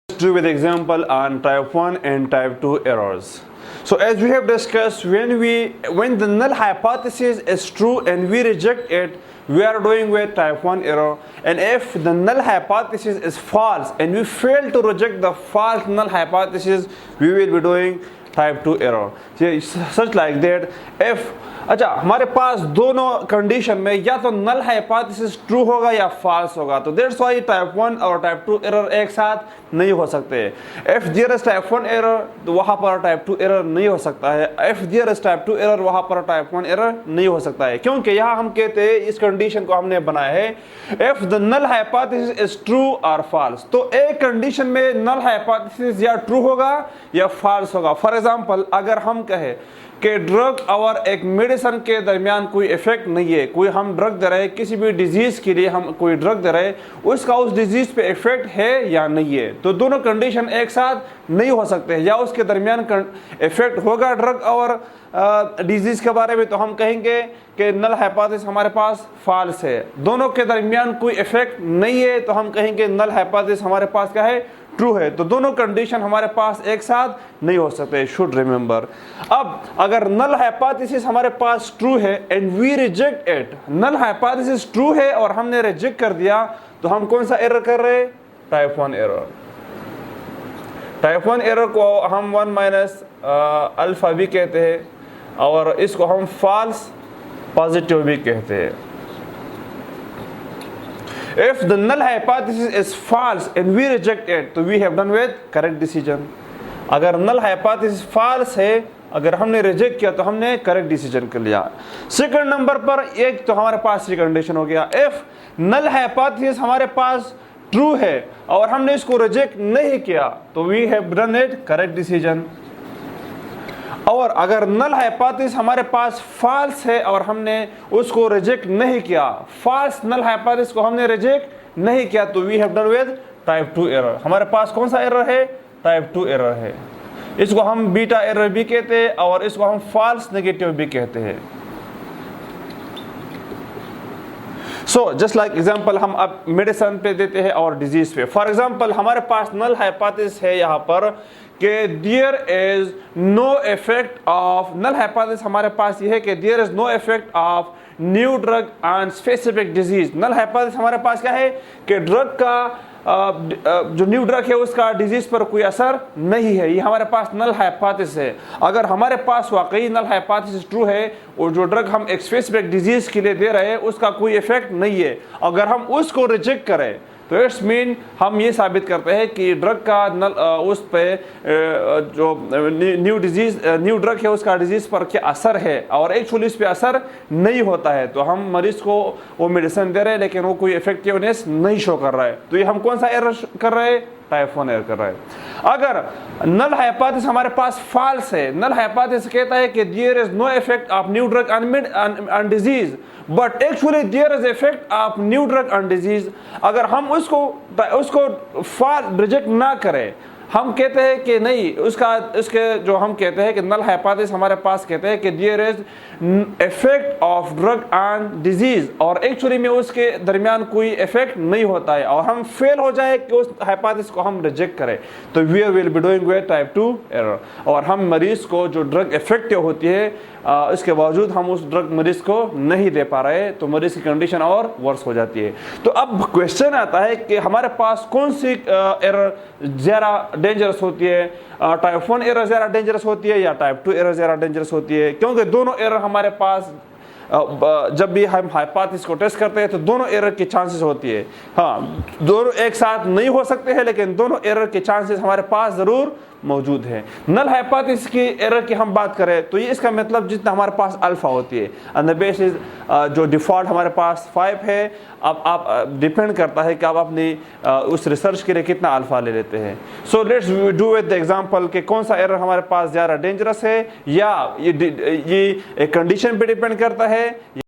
Do with example on type 1 and type 2 errors. So as we have discussed, when the null hypothesis is true and we reject it, we are doing with type 1 error. And if the null hypothesis is false and we fail to reject the false null hypothesis, we will be doing type 2 error. Such like that, if अच्छा हमारे पास दोनों condition में या तो नल hypothesis true होगा या false होगा, तो दैट्स व्हाई टाइप 1 और टाइप 2 एरर एक साथ नहीं हो सकते। If there is type 1 error तो वहां पर टाइप 2 एरर नहीं हो सकता है, if there is type 2 error वहां पर टाइप 1 एरर नहीं हो सकता है, क्योंकि यहां हम कहते हैं इस कंडीशन को हमने बनाया है if the null hypothesis is true और फॉल्स। तो एक कंडीशन में नल हाइपोथेसिस या ट्रू होगा या फॉल्स होगा। फॉर एग्जांपल अगर हम कहें कि ड्रग और एक मेडिसिन के दरमियान कोई इफेक्ट नहीं है, कोई हम ड्रग दे रहे हैं किसी भी डिजीज के लिए, हम कोई ड्रग दे रहे हैं उसका उस डिजीज पे इफेक्ट है या नहीं है, तो दोनों कंडीशन एक साथ नहीं हो सकते हैं। या उसके दरमियान इफेक्ट होगा ड्रग और डिजीज के बारे में, तो हम कहेंगे कि नल हाइपोथेसिस हमारे पास फॉल्स है। दोनों के दरमियान कोई इफेक्ट नहीं है तो हम कहेंगे नल हाइपोथेसिस हमारे पास क्या है, ट्रू है। तो दोनों कंडीशन हमारे पास एक साथ नहीं हो सकते, शुड रिमेंबर। अब अगर नल हाइपोथेसिस हमारे पास ट्रू है and we reject it, null hypothesis true है और हमने रिजेक्ट कर दिया, तो हम कौन सा एरर कर रहे हैं, टाइप 1 एरर। टाइप 1 एरर को हम 1 माइनस अल्फा भी कहते हैं और इसको हम फॉल्स पॉजिटिव भी कहते हैं। If the null hypothesis is false and we reject it, तो we have done with correct decision. अगर null hypothesis false है, अगर हमने रिजेक्ट किया तो हमने करेक्ट डिसीजन कर लिया। सेकंड नंबर पर एक तो हमारे पास ये कंडीशन हो गया, इफ null hypothesis हमारे पास ट्रू है और हमने इसको रिजेक्ट नहीं किया तो we have done it correct decision. और अगर नल हाइपोथेसिस हमारे पास फॉल्स है और हमने उसको रिजेक्ट नहीं किया, फॉल्स नल हाइपोथेसिस को हमने रिजेक्ट नहीं किया, तो we have done with type 2 error. हमारे पास कौन सा एरर है, टाइप 2 एरर है। इसको हम बीटा एरर भी कहते हैं और इसको हम फॉल्स नेगेटिव भी कहते हैं। सो जस्ट लाइक एग्जाम्पल हम अब मेडिसिन पे देते हैं और डिजीज पे। फॉर एग्जाम्पल हमारे पास नल हाइपोथेसिस है यहाँ पर कि there is no effect of, null hypothesis हमारे पास ये है कि there is no effect of new drug on specific disease. Null hypothesis हमारे पास क्या है कि ड्रग का जो न्यू ड्रग है उसका डिजीज पर कोई असर नहीं है, ये हमारे पास नल हाइपोथेसिस है। अगर हमारे पास वाकई नल हाइपोथेसिस ट्रू है और जो ड्रग हम एक स्पेसिफिक डिजीज के लिए दे रहे हैं उसका कोई इफेक्ट नहीं है, अगर हम उसको रिजेक्ट करें तो इट्स मीन हम ये साबित करते हैं कि ड्रग का नल उस पे जो न्यू ड्रग है उसका डिजीज पर क्या असर है और एक्चुअली इस पे असर नहीं होता है, तो हम मरीज को वो मेडिसिन दे रहे हैं लेकिन वो कोई इफेक्टिवनेस नहीं शो कर रहा है, तो ये हम कौन सा एरर कर रहे हैं, टाइप 1 एरर कर रहा है। अगर नल हाइपोथेसिस हमारे पास फॉल्स है, नल हाइपोथेसिस कहता है कि there is no effect of new drug on disease but actually there is effect of new drug on disease, अगर हम उसको रिजेक्ट ना करें, हम कहते हैं कि नहीं उसके जो हम कहते हैं कि नल हाइपोथेसिस हमारे पास कहते हैं कि there is effect of drug on disease और एक्चुअली में उसके दरमियान कोई इफेक्ट नहीं होता है और हम फेल हो जाए कि उस हाइपोथेसिस को हम रिजेक्ट करें, तो we will be doing with type 2 error. और हम मरीज को जो ड्रग इफेक्टिव होती है इसके बावजूद हम उस ड्रग मरीज को नहीं दे पा रहे, तो मरीज की कंडीशन और वर्स हो जाती है। तो अब क्वेश्चन आता है कि हमारे पास कौन सी एरर ज़्यादा डेंजरस होती है, टाइप 1 एरर ज़्यादा डेंजरस होती है या टाइप 2 एरर ज़्यादा डेंजरस होती है, क्योंकि दोनों एरर हमारे पास जब भी हम हाइपोथेसिस को टेस्ट करते हैं तो दोनों एरर की चांसेस होती है। हाँ, दोनों एक साथ नहीं हो सकते हैं लेकिन दोनों एरर के चांसेस हमारे पास जरूर मौजूद है। नल हाइपोथेसिस की एरर की हम बात करें तो ये इसका मतलब जितना हमारे पास अल्फा होती है एंड द बेस इज जो डिफॉल्ट हमारे पास 5 है। अब आप डिपेंड करता है कि आप अपनी उस रिसर्च के लिए कितना अल्फा ले लेते हैं। So let's do with the example कि कौन सा एरर हमारे पास ज़्यादा डेंजरस है, या ये एक कंडीशन पे डिपेंड करता है